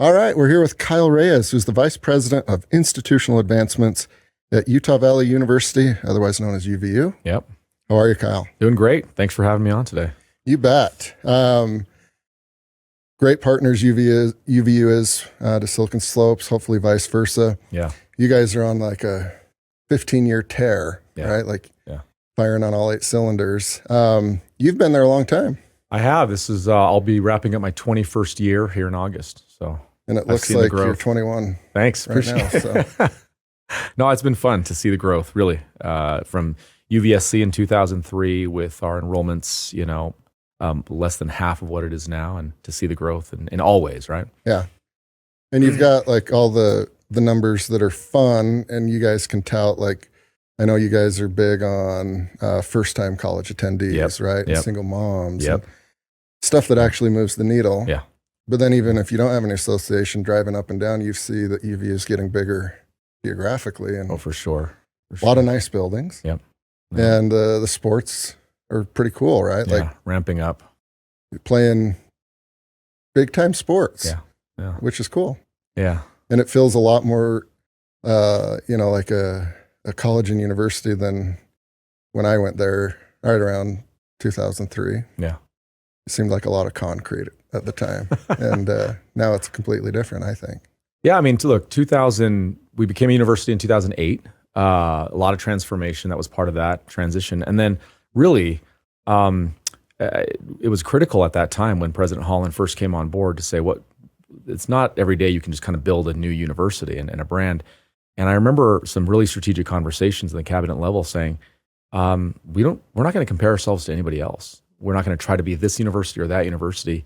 All right, we're here with Kyle Reyes, who's the Vice President of Institutional Advancements at Utah Valley University, otherwise known as UVU. Yep. How are you, Kyle? Doing great. Thanks for having me on today. You bet. Great partners UVU is to Silicon Slopes, hopefully vice versa. Yeah. You guys are on like a 15-year tear, right? Firing on all 8 cylinders. You've been there a long time. I have. This is, I'll be wrapping up my 21st year here in August. And it looks like you're 21. Thanks. Right now. So. No, it's been fun to see the growth, really, from UVSC in 2003 with our enrollments, less than half of what it is now, and to see the growth in all ways, right? Yeah. And you've got like all the numbers that are fun, and you guys can tout, like, I know you guys are big on first-time college attendees, right? And single moms. And stuff that actually moves the needle. Yeah. But then even if you don't have an association, driving up and down, you see that UV is getting bigger geographically. And for sure. A lot of nice buildings. Yep. And the sports are pretty cool, right? Yeah, like ramping up. Playing big-time sports, yeah, which is cool. Yeah. And it feels a lot more, like a college and university than when I went there right around 2003. Yeah. It seemed like a lot of concrete at the time. And now it's completely different, I think. Yeah, I mean, look, 2000, we became a university in 2008. A lot of transformation that was part of that transition. And then really, it was critical at that time when President Holland first came on board to say, it's not every day you can just kind of build a new university and a brand. And I remember some really strategic conversations in the cabinet level saying, we're not going to compare ourselves to anybody else. We're not going to try to be this university or that university.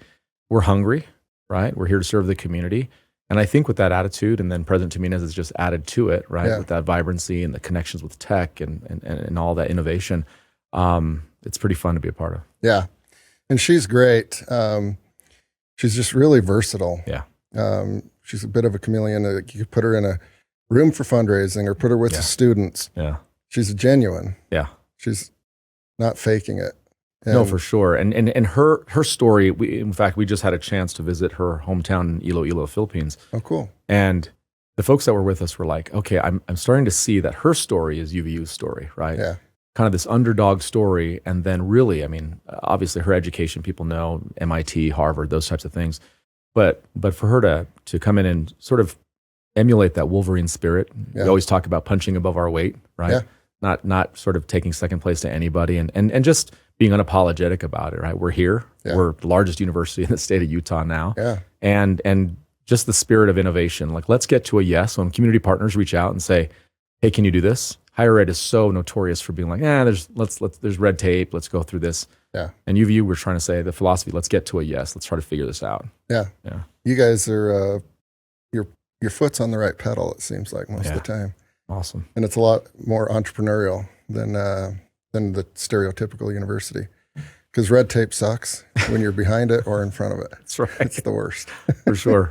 We're hungry, right? We're here to serve the community. And I think with that attitude, and then President Jimenez has just added to it, right? Yeah. With that vibrancy and the connections with tech and all that innovation, it's pretty fun to be a part of. Yeah. And she's great. She's just really versatile. Yeah. She's a bit of a chameleon. You could put her in a room for fundraising or put her with the students. Yeah. She's genuine. Yeah. She's not faking it. No, for sure. And her story, in fact, we just had a chance to visit her hometown in Iloilo, Philippines. Oh, cool. And the folks that were with us were like, okay, I'm starting to see that her story is UVU's story, right? Yeah. Kind of this underdog story. And then really, I mean, obviously her education, people know, MIT, Harvard, those types of things. But for her to come in and sort of emulate that Wolverine spirit, we always talk about punching above our weight, right? Yeah. Not sort of taking second place to anybody and just being unapologetic about it, right? We're here. Yeah. We're the largest university in the state of Utah now. Yeah. And just the spirit of innovation. Like, let's get to a yes. When community partners reach out and say, hey, can you do this? Higher ed is so notorious for being like, there's red tape. Let's go through this. Yeah. And UVU, we're trying to say the philosophy, let's get to a yes. Let's try to figure this out. Yeah. Yeah. You guys are, your foot's on the right pedal, it seems like most of the time. Awesome. And it's a lot more entrepreneurial than the stereotypical university, because red tape sucks when you're behind it or in front of it. That's right. It's the worst. For sure.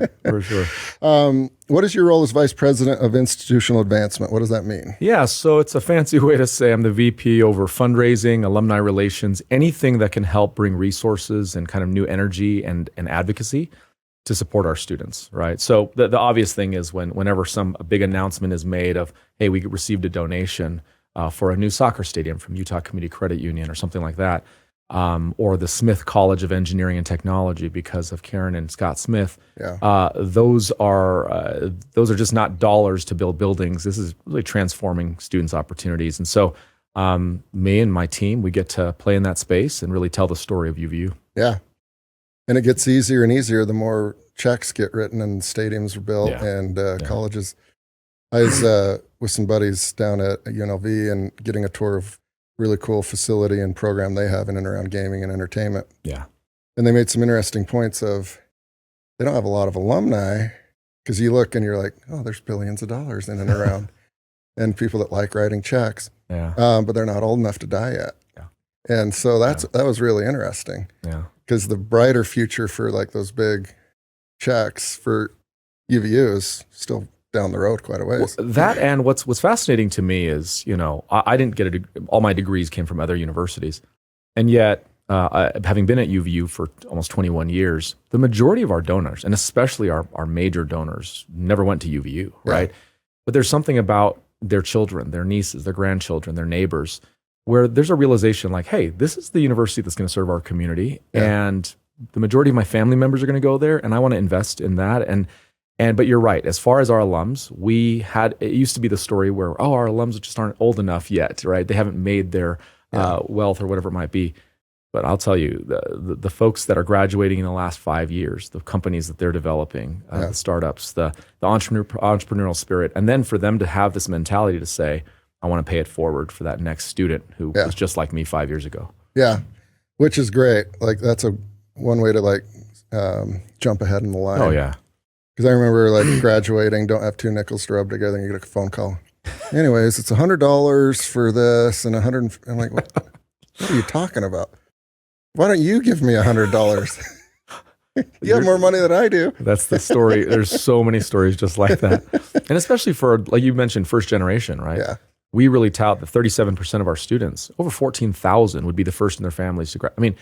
What is your role as Vice President of Institutional Advancement? What does that mean? Yeah, so it's a fancy way to say I'm the VP over fundraising, alumni relations, anything that can help bring resources and kind of new energy and advocacy to support our students, right? So the obvious thing is whenever a big announcement is made of, hey, we received a donation for a new soccer stadium from Utah Community Credit Union or something like that, or the Smith College of Engineering and Technology because of Karen and Scott Smith. Yeah. Those are just not dollars to build buildings. This is really transforming students' opportunities. And so me and my team, we get to play in that space and really tell the story of UVU. Yeah. And it gets easier and easier the more checks get written and stadiums are built and colleges. I was with some buddies down at UNLV and getting a tour of really cool facility and program they have in and around gaming and entertainment. Yeah. And they made some interesting points of they don't have a lot of alumni, because you look and you're like, oh, there's billions of dollars in and around and people that like writing checks. Yeah. But they're not old enough to die yet. Yeah. And so that was really interesting. Yeah. Because the brighter future for like those big checks for UVU is still down the road quite a ways. Well, that and what's fascinating to me is, I didn't get all my degrees came from other universities. And yet having been at UVU for almost 21 years, the majority of our donors, and especially our major donors, never went to UVU, right? But there's something about their children, their nieces, their grandchildren, their neighbors, where there's a realization like, hey, this is the university that's going to serve our community, and the majority of my family members are going to go there, and I want to invest in that. But you're right. As far as our alums, it used to be the story where, our alums just aren't old enough yet, right? They haven't made their wealth or whatever it might be. But I'll tell you, the folks that are graduating in the last 5 years, the companies that they're developing, the startups, the entrepreneurial spirit, and then for them to have this mentality to say, I want to pay it forward for that next student who was just like me 5 years ago. Yeah, which is great. Like that's one way to jump ahead in the line. Oh yeah. Because I remember like graduating, don't have two nickels to rub together, and you get a phone call. Anyways, it's $100 for this and $100. I'm like, what are you talking about? Why don't you give me $100? You have more money than I do. That's the story. There's so many stories just like that. And especially for, like you mentioned, first generation, right? Yeah. We really tout that 37% of our students, over 14,000, would be the first in their families to graduate. I mean,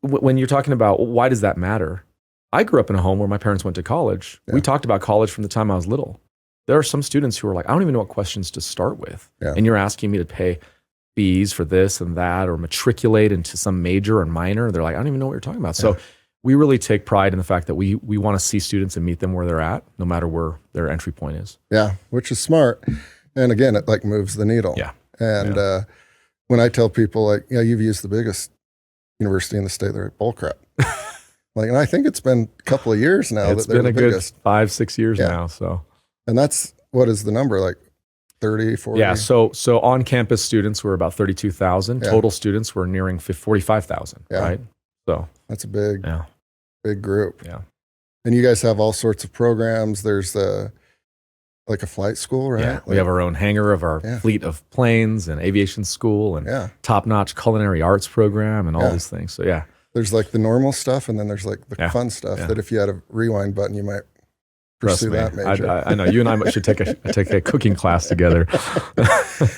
when you're talking about why does that matter? I grew up in a home where my parents went to college. We talked about college from the time I was little. There are some students who are like, I don't even know what questions to start with. And you're asking me to pay fees for this and that, or matriculate into some major and minor. They're like, I don't even know what you're talking about. So we really take pride in the fact that we want to see students and meet them where they're at, no matter where their entry point is. Yeah, which is smart. And again, it like moves the needle. Yeah. And when I tell people like, UVU is the biggest university in the state, they're like, bull crap. Like, and I think it's been a couple of years now that they're the biggest. Good 5-6 years now. So, and that's, what is the number, like 30, 40? Yeah. So on campus students were about 32,000. Total students were nearing 45,000. Right. So that's a big group. Yeah. And you guys have all sorts of programs. There's like a flight school, right? Yeah. We have our own hangar of our fleet of planes and aviation school and top-notch culinary arts program and all these things. So there's like the normal stuff, and then there's like the fun stuff that if you had a rewind button, you might pursue that major. I know you and I should take a cooking class together.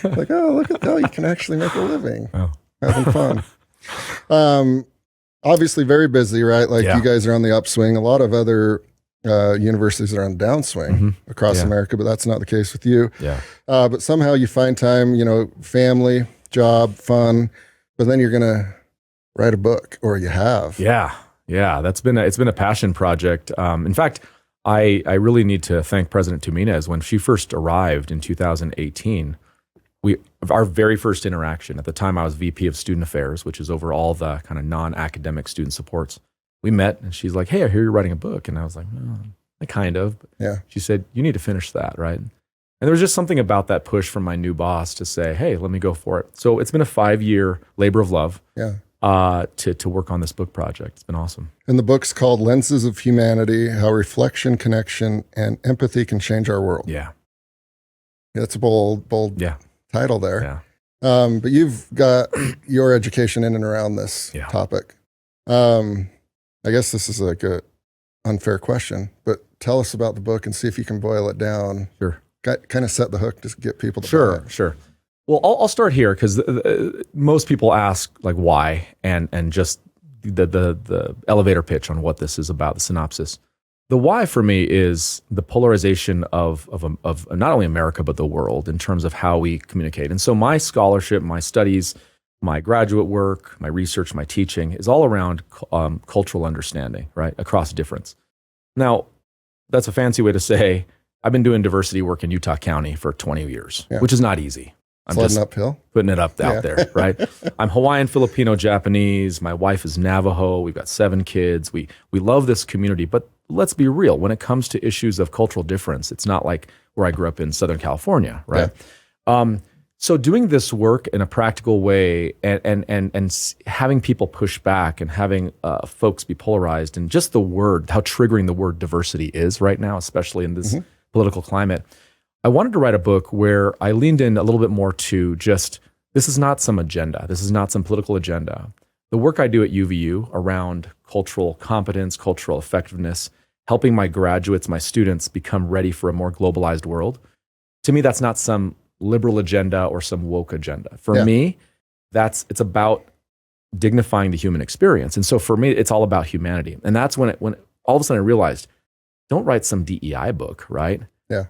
Like, you can actually make a living having fun. Obviously very busy, right? Like you guys are on the upswing. A lot of other universities are on the downswing across America, but that's not the case with you. But somehow you find time, family, job, fun, but then you're going to write a book, or you have. Yeah. It's been a passion project. In fact, I really need to thank President Tuminez. When she first arrived in 2018, our very first interaction, at the time I was VP of Student Affairs, which is over all the kind of non-academic student supports. We met, and she's like, hey, I hear you're writing a book. And I was like, no, kind of. Yeah. She said, you need to finish that, right? And there was just something about that push from my new boss to say, hey, let me go for it. So it's been a 5-year labor of love to work on this book project. It's been awesome. And the book's called Lenses of Humanity, How Reflection, Connection, and Empathy Can Change Our World. Yeah. That's a bold title there. Yeah. But you've got your education in and around this topic. I guess this is like a unfair question, but tell us about the book and see if you can boil it down. Sure. Kind of set the hook to get people to buy it. Sure. Well, I'll start here because most people ask like why and just the elevator pitch on what this is about, the synopsis. The why for me is the polarization of not only America but the world in terms of how we communicate. And so my scholarship, my studies, my graduate work, my research, my teaching is all around cultural understanding, right, across difference. Now, that's a fancy way to say I've been doing diversity work in Utah County for 20 years, which is not easy. I'm just uphill, putting it out there, right? I'm Hawaiian, Filipino, Japanese. My wife is Navajo. We've got 7 kids. We love this community, but let's be real. When it comes to issues of cultural difference, it's not like where I grew up in Southern California, right? Yeah. So doing this work in a practical way and having people push back and having folks be polarized, and just the word, how triggering the word diversity is right now, especially in this political climate, I wanted to write a book where I leaned in a little bit more to just, this is not some agenda. This is not some political agenda. The work I do at UVU around cultural competence, cultural effectiveness, helping my graduates, my students become ready for a more globalized world. To me, that's not some liberal agenda or some woke agenda. For me, it's about dignifying the human experience. And so for me, it's all about humanity. And that's when all of a sudden I realized, don't write some DEI book, right? Yeah.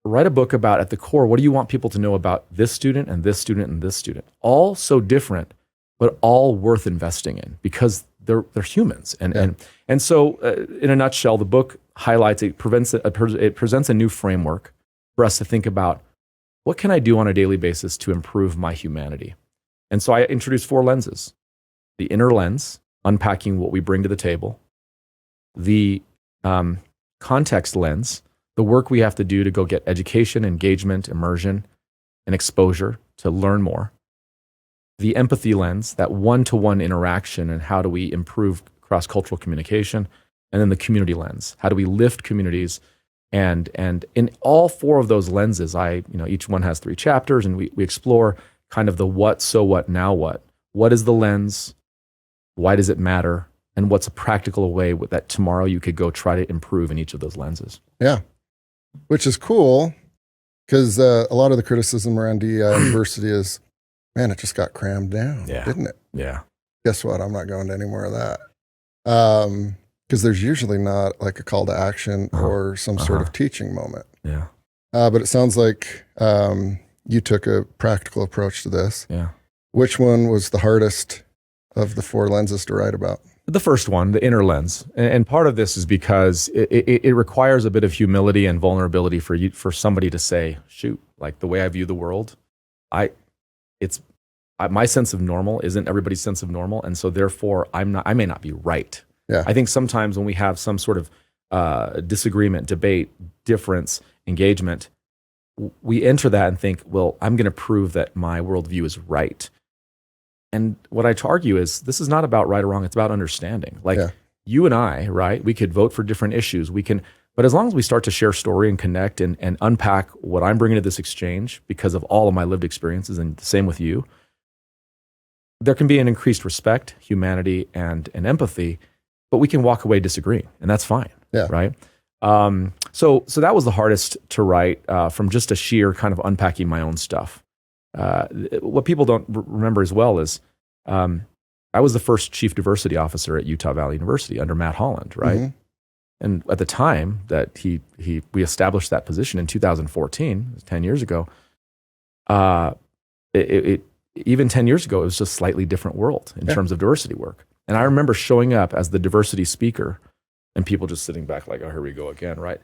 Write a book about, at the core, what do you want people to know about this student and this student and this student? All so different, but all worth investing in because they're humans. And so in a nutshell, the book highlights, it presents a new framework for us to think about, what can I do on a daily basis to improve my humanity? And so I introduced 4 lenses. The inner lens, unpacking what we bring to the table. The context lens, the work we have to do to go get education, engagement, immersion, and exposure to learn more. The empathy lens, that one-to-one interaction and how do we improve cross-cultural communication. And then the community lens, how do we lift communities? And in all 4 of those lenses, each one has 3 chapters, and we explore kind of the what, so what, now what. What is the lens? Why does it matter? And what's a practical way that tomorrow you could go try to improve in each of those lenses? Yeah, which is cool because a lot of the criticism around DEI and diversity is, man, it just got crammed down, didn't it? Yeah. Guess what? I'm not going to any more of that. Because there's usually not like a call to action or some sort of teaching moment. Yeah. But it sounds like you took a practical approach to this. Yeah. Which one was the hardest of the 4 lenses to write about? The first one, the inner lens. And part of this is because it requires a bit of humility and vulnerability for somebody to say, shoot, like the way I view the world, my sense of normal isn't everybody's sense of normal. And so therefore I may not be right. Yeah. I think sometimes when we have some sort of disagreement, debate, difference, engagement, we enter that and think, well, I'm going to prove that my worldview is right. And what I argue is this is not about right or wrong. It's about understanding. Like you and I, right? We could vote for different issues. But as long as we start to share story and connect and unpack what I'm bringing to this exchange because of all of my lived experiences, and the same with you, there can be an increased respect, humanity, and empathy, but we can walk away disagreeing, and that's fine, right? So that was the hardest to write from just a sheer kind of unpacking my own stuff. What people don't remember as well is I was the first chief diversity officer at Utah Valley University under Matt Holland, right? Mm-hmm. And at the time that we established that position in 2014, 10 years ago, even 10 years ago, it was just a slightly different world in terms of diversity work. And I remember showing up as the diversity speaker and people just sitting back like, oh, here we go again, right?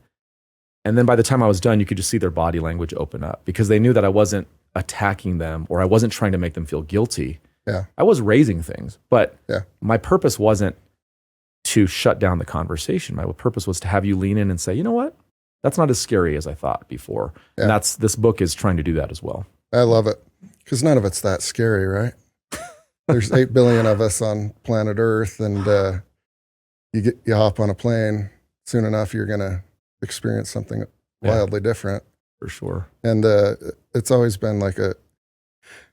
And then by the time I was done, you could just see their body language open up because they knew that I wasn't attacking them or I wasn't trying to make them feel guilty. Yeah. I was raising things, but my purpose wasn't to shut down the conversation. My purpose was to have you lean in and say, you know what? That's not as scary as I thought before. Yeah. And this book is trying to do that as well. I love it because none of it's that scary, right? There's 8 billion of us on planet Earth, and you hop on a plane, soon enough you're going to experience something wildly different. For sure. And it's always been like a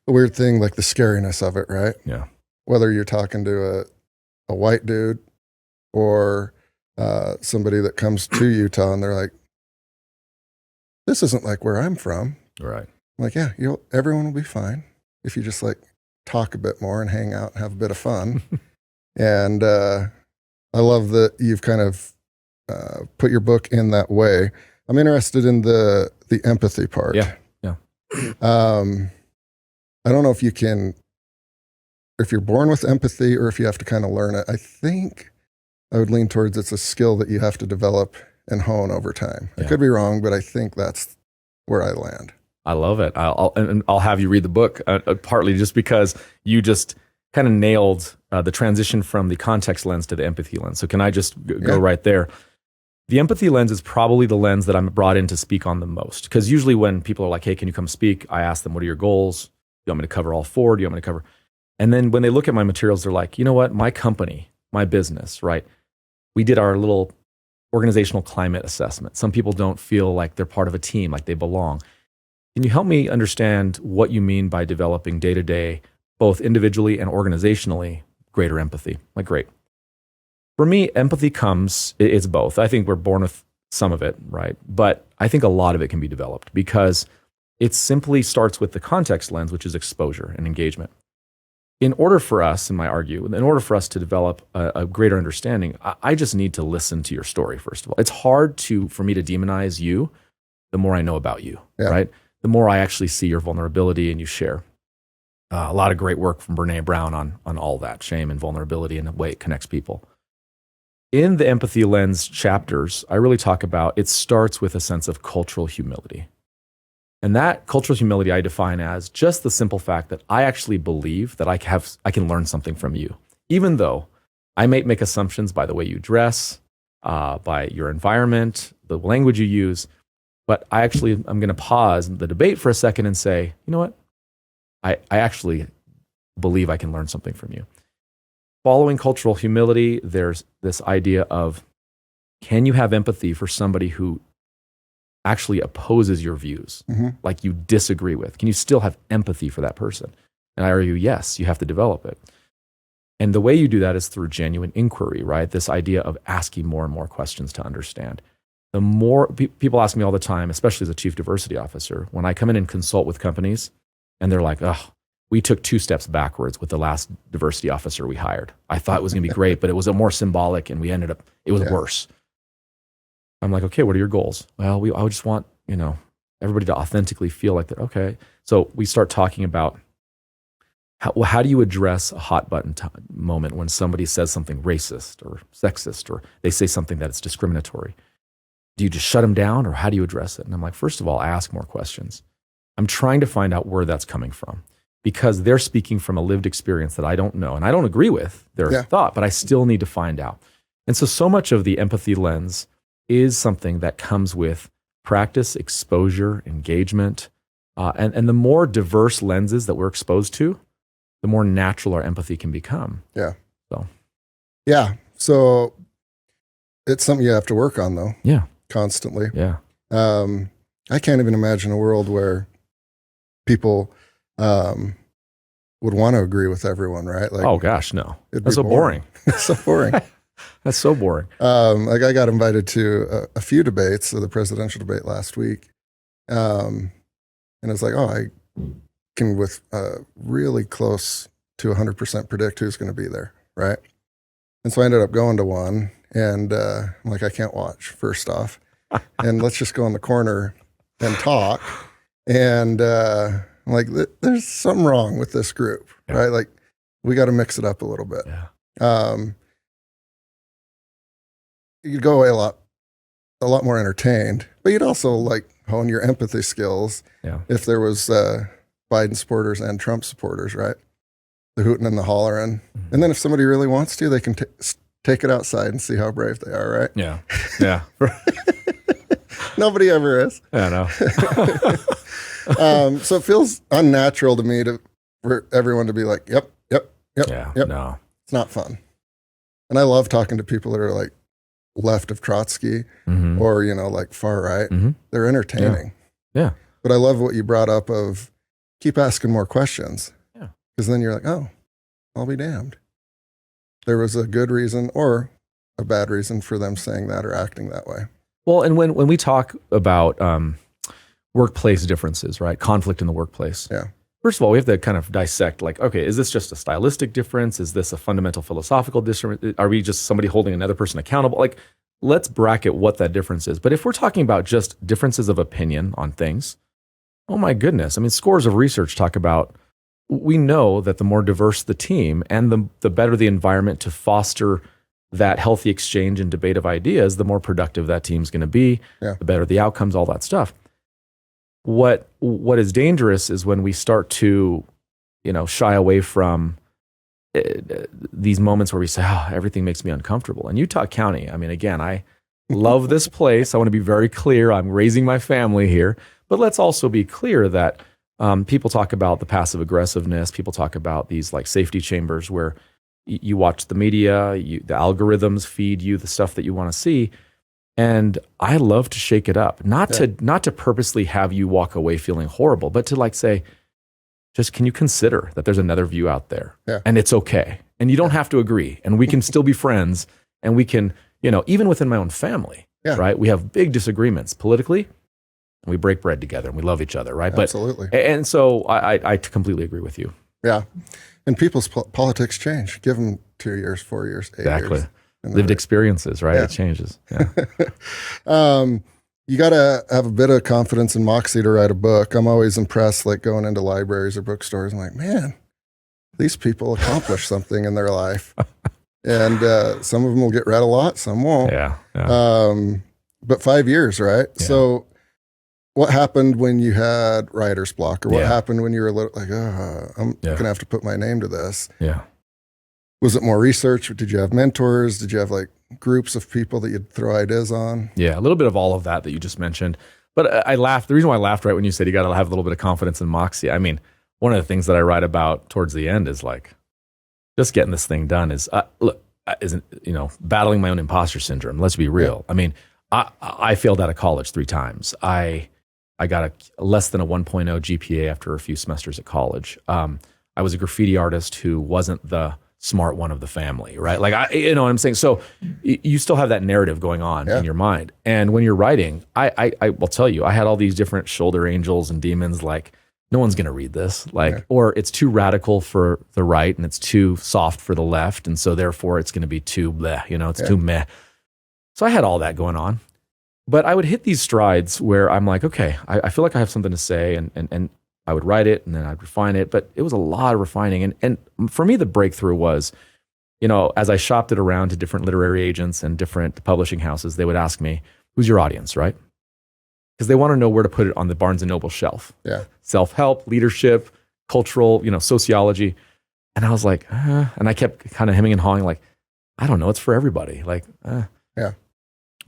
weird thing, like the scariness of it, right? Yeah. Whether you're talking to a white dude or somebody that comes to Utah and they're like, this isn't like where I'm from. Right. I'm like, yeah, everyone will be fine if you just like talk a bit more and hang out and have a bit of fun. And I love that you've kind of put your book in that way. I'm interested in the empathy part. Yeah. I don't know if you're born with empathy or if you have to kind of learn it. I think I would lean towards it's a skill that you have to develop and hone over time. I could be wrong, but I think that's where I land. I love it. I'll have you read the book partly just because you just kind of nailed the transition from the context lens to the empathy lens. So can I just go right there? The empathy lens is probably the lens that I'm brought in to speak on the most. Because usually when people are like, hey, can you come speak? I ask them, what are your goals? Do you want me to cover all 4? Do you want me to cover? And then when they look at my materials, they're like, you know what? My company, my business, right? We did our little organizational climate assessment. Some people don't feel like they're part of a team, like they belong. Can you help me understand what you mean by developing day-to-day, both individually and organizationally, greater empathy? Like, great. For me, empathy it's both. I think we're born with some of it, right? But I think a lot of it can be developed because it simply starts with the context lens, which is exposure and engagement. in order for us, in order for us to develop a greater understanding, I just need to listen to your story, first of all. It's hard for me to demonize you the more I know about you, right? The more I actually see your vulnerability and you share. A lot of great work from Brene Brown on all that, shame and vulnerability and the way it connects people. In the empathy lens chapters, I really talk about, it starts with a sense of cultural humility. And that cultural humility I define as just the simple fact that I actually believe that I can learn something from you, even though I may make assumptions by the way you dress, by your environment, the language you use, but I'm going to pause the debate for a second and say, you know what? I actually believe I can learn something from you. Following cultural humility, there's this idea of, can you have empathy for somebody who actually opposes your views, like you disagree with? Can you still have empathy for that person? And I argue, yes, you have to develop it. And the way you do that is through genuine inquiry, right? This idea of asking more and more questions to understand. The more people ask me all the time, especially as a chief diversity officer, when I come in and consult with companies, and they're like, oh, we took 2 steps backwards with the last diversity officer we hired. I thought it was going to be great, but it was a more symbolic, and it was worse. I'm like, okay, what are your goals? Well, I just want, everybody to authentically feel like they're okay. So we start talking about how do you address a hot button moment when somebody says something racist or sexist, or they say something that is discriminatory? Do you just shut them down, or how do you address it? And I'm like, first of all, I ask more questions. I'm trying to find out where that's coming from, because they're speaking from a lived experience that I don't know, and I don't agree with their thought, but I still need to find out. And so much of the empathy lens is something that comes with practice, exposure, engagement, and the more diverse lenses that we're exposed to, the more natural our empathy can become. So it's something you have to work on, though. Yeah. Constantly. Yeah. I can't even imagine a world where people would want to agree with everyone, right? Like, oh gosh, no. That's so boring. It's so boring. That's so boring. Like I got invited to a few debates, the presidential debate last week. And it's like, I can with really close to 100% predict who's going to be there, right? And so I ended up going to one, and I'm like, I can't watch, first off. And let's just go in the corner and talk. And I'm like, there's something wrong with this group, right? Like, we got to mix it up a little bit. You'd go away a lot more entertained, but you'd also like hone your empathy skills. If there was Biden supporters and Trump supporters, right? The hooting and the hollering. And then if somebody really wants to, they can take it outside and see how brave they are, right? Yeah. Nobody ever is. Yeah, no. So it feels unnatural to me for everyone to be like, yep. No. It's not fun. And I love talking to people that are like left of Trotsky or, like far right. They're entertaining. Yeah. But I love what you brought up of keep asking more questions. Yeah. Because then you're like, oh, I'll be damned. There was a good reason or a bad reason for them saying that or acting that way. Well, and when we talk about workplace differences, right? Conflict in the workplace. Yeah. First of all, we have to kind of dissect, like, okay, is this just a stylistic difference? Is this a fundamental philosophical difference? Are we just somebody holding another person accountable? Like, let's bracket what that difference is. But if we're talking about just differences of opinion on things, oh my goodness. I mean, scores of research talk about, we know that the more diverse the team and the better the environment to foster that healthy exchange and debate of ideas, the more productive that team's going to be, the better the outcomes, all that stuff. What is dangerous is when we start to, shy away from these moments where we say, everything makes me uncomfortable. In Utah County, I mean, again, I love this place. I want to be very clear. I'm raising my family here. But let's also be clear that people talk about the passive aggressiveness. People talk about these like safety chambers where you watch the media, the algorithms feed you the stuff that you want to see. And I love to shake it up, not to purposely have you walk away feeling horrible, but to like say, just can you consider that there's another view out there and it's okay. And you don't have to agree and we can still be friends and we can, even within my own family, right? We have big disagreements politically and we break bread together and we love each other, right? Absolutely. And so I completely agree with you. Yeah. And people's politics change. Give them 2 years, 4 years, 8 Exactly. years. Lived experiences, right? Yeah. It changes. Yeah. You got to have a bit of confidence and moxie to write a book. I'm always impressed, like going into libraries or bookstores. I'm like, man, these people accomplish something in their life. And some of them will get read a lot, some won't. Yeah. But 5 years, right? Yeah. So what happened when you had writer's block, or what happened when you were a little like, I'm going to have to put my name to this? Yeah. Was it more research? Did you have mentors? Did you have like groups of people that you'd throw ideas on? Yeah, a little bit of all of that you just mentioned. But I laughed. The reason why I laughed right when you said you got to have a little bit of confidence and moxie. I mean, one of the things that I write about towards the end is like, just getting this thing done is, battling my own imposter syndrome. Let's be real. Yeah. I mean, I failed out of college 3 times. I got a less than a 1.0 GPA after a few semesters at college. I was a graffiti artist who wasn't the smart one of the family, right? Like, you know what I'm saying? So you still have that narrative going on in your mind. And when you're writing, I will tell you, I had all these different shoulder angels and demons, like, no one's going to read this, or it's too radical for the right and it's too soft for the left. And so therefore it's going to be too bleh, it's too meh. So I had all that going on, but I would hit these strides where I'm like, okay, I feel like I have something to say, and I would write it and then I'd refine it, but it was a lot of refining. And for me, the breakthrough was, as I shopped it around to different literary agents and different publishing houses, they would ask me, who's your audience, right? Because they want to know where to put it on the Barnes & Noble shelf. Yeah. Self-help, leadership, cultural, sociology. And I was like, and I kept kind of hemming and hawing, like, I don't know, it's for everybody. Like,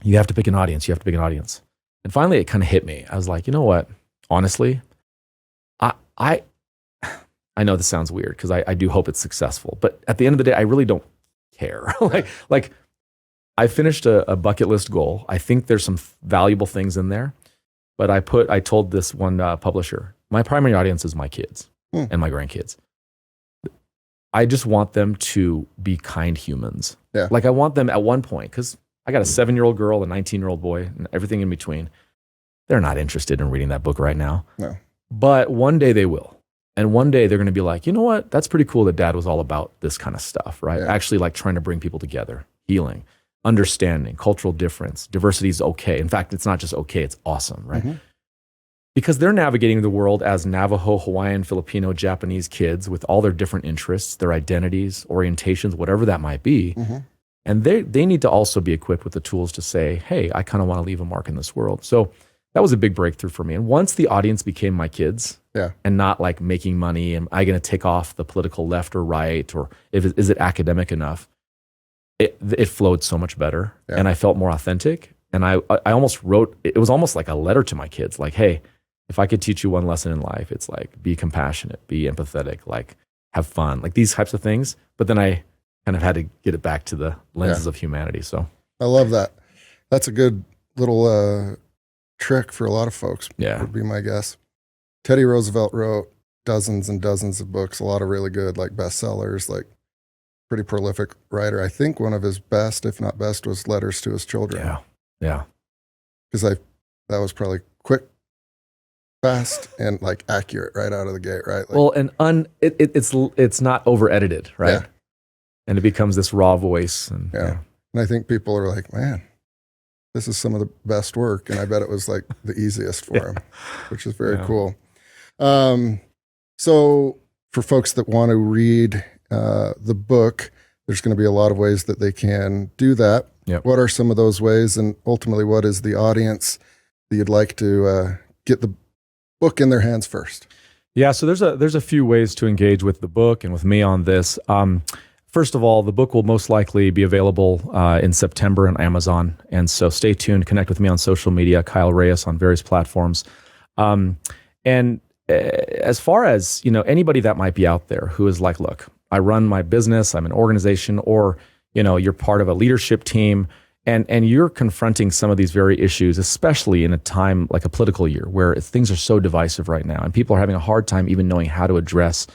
you have to pick an audience. You have to pick an audience. And finally, it kind of hit me. I was like, you know what? Honestly, I know this sounds weird because I do hope it's successful, but at the end of the day, I really don't care. like I finished a bucket list goal. I think there's some valuable things in there, but I told this one publisher, my primary audience is my kids and my grandkids. I just want them to be kind humans. Yeah. Like I want them at one point, because I got a 7-year-old girl, a 19-year-old boy, and everything in between. They're not interested in reading that book right now. No. But one day they will. And one day they're going to be like, you know what? That's pretty cool that Dad was all about this kind of stuff, right? Yeah. Actually, like trying to bring people together, healing, understanding, cultural difference. Diversity is okay. In fact, it's not just okay, it's awesome, right? Mm-hmm. Because they're navigating the world as Navajo, Hawaiian, Filipino, Japanese kids with all their different interests, their identities, orientations, whatever that might be. Mm-hmm. And they need to also be equipped with the tools to say, hey, I kind of want to leave a mark in this world. So that was a big breakthrough for me. And once the audience became my kids, and not like making money, am I going to take off the political left or right, or is it academic enough? It flowed so much better, and I felt more authentic. And I almost wrote, it was almost like a letter to my kids, like, hey, if I could teach you one lesson in life, it's like, be compassionate, be empathetic, like have fun, like these types of things. But then I kind of had to get it back to the lenses of humanity. So I love that. That's a good little trick for a lot of folks, would be my guess. Teddy Roosevelt wrote dozens and dozens of books, a lot of really good, like bestsellers, like pretty prolific writer. I think one of his best, if not best, was Letters to His Children. Yeah. Because that was probably quick, fast, and like accurate right out of the gate, right? Like, well, and it's not over edited, right? Yeah. And it becomes this raw voice. And and I think people are like, man, this is some of the best work. And I bet it was like the easiest for him, which is very cool. So for folks that want to read the book, there's going to be a lot of ways that they can do that. Yep. What are some of those ways? And ultimately, what is the audience that you'd like to get the book in their hands first? Yeah, so there's a few ways to engage with the book and with me on this. First of all, the book will most likely be available in September on Amazon. And so stay tuned, connect with me on social media, Kyle Reyes on various platforms. And as far as, anybody that might be out there who is like, look, I run my business, I'm an organization, or, you're part of a leadership team, and you're confronting some of these very issues, especially in a time like a political year where things are so divisive right now, and people are having a hard time even knowing how to address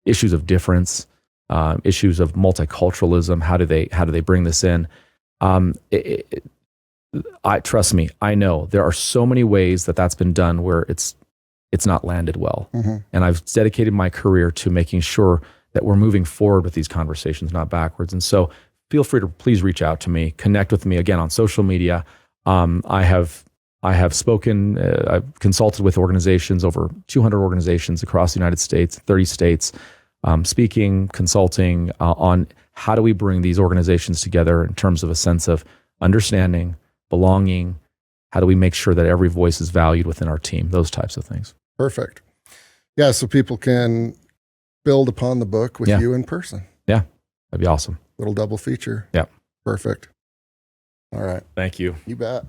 issues of difference, issues of multiculturalism. How do they bring this in? Trust me, I know there are so many ways that's been done where it's not landed well. Mm-hmm. And I've dedicated my career to making sure that we're moving forward with these conversations, not backwards. And so feel free to please reach out to me, connect with me again on social media. I have spoken, I've consulted with organizations, over 200 organizations across the United States, 30 states, speaking, consulting on how do we bring these organizations together in terms of a sense of understanding, belonging. How do we make sure that every voice is valued within our team? Those types of things. Perfect. Yeah, so people can build upon the book with you in person. Yeah, that'd be awesome. Little double feature. Yeah. Perfect. All right. Thank you. You bet.